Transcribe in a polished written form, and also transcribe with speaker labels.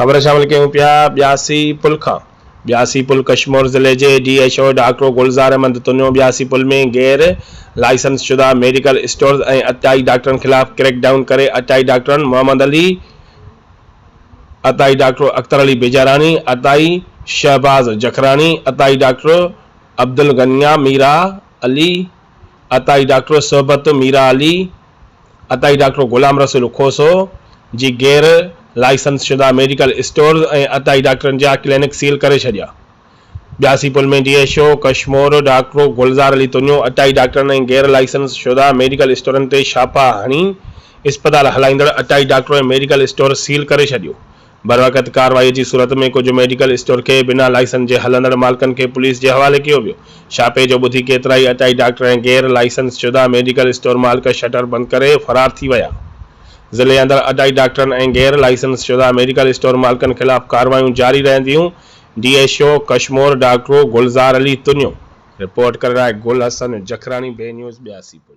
Speaker 1: ख़बर शामिल कयूं पिया ब्यासी पुल खां। ब्यासी पुल कश्मीर ज़िले जे DHO डॉक्टर गुलज़ार अहमद तुनियो ब्यासी पुल में गैर लाइसेंस शुदा मेडिकल स्टोर्स ऐं अताई डॉक्टरनि ख़िलाफ़ क्रैकडाउन करे अताई डॉक्टरनि मोहम्मद अली, अताई डॉक्टर अख्तर अली बेजारानी, अताई शहबाज जखरानी, अताई डॉक्टर अब्दुल गनिया मीरा अली, अताई डॉक्टर सोहबत मीरा अली, अताई डॉक्टर गुलाम रसूल खोसो जी गैर लाइसेंस शुदा मेडिकल स्टोर्स ऐं अताई डॉक्टरनि जा क्लिनिक सील करे छॾिया। ब्यासी पुल में DHO कश्मीर डॉक्टर गुलज़ार अली तुनियो अताई डॉक्टरनि ऐं गैर लाइसेंस शुदा मेडिकल स्टोरनि ते छापा हणी इस्पताल हलाईंदड़ अताई डॉक्टर ऐं मेडिकल स्टोर सील करे छॾियो। बरवक़्त कार्रवाई जी सूरत में कुछ मेडिकल स्टोर के बिना लाइसेंस जे हलंदड़ मालिकनि के पुलिस जे हवाले कियो वियो। छापे जो ॿुधी केतिराई अताई डॉक्टर ऐं गैर लाइसेंस शुदा मेडिकल स्टोर मालिक शटर बंदि करे फरार थी विया। ज़िले अंदर अताई डॉक्टरनि ऐं गैर लाइसेंस शुदा मेडिकल स्टोर मालिकनि ख़िलाफ़ कार्रवाइयूं जारी रहंदियूं। DHO Kashmir doctor Gulzar Ali Tunio. Report कर रहा है गुल हसन जखरानी, बे न्यूज़ ब्यासी पुल।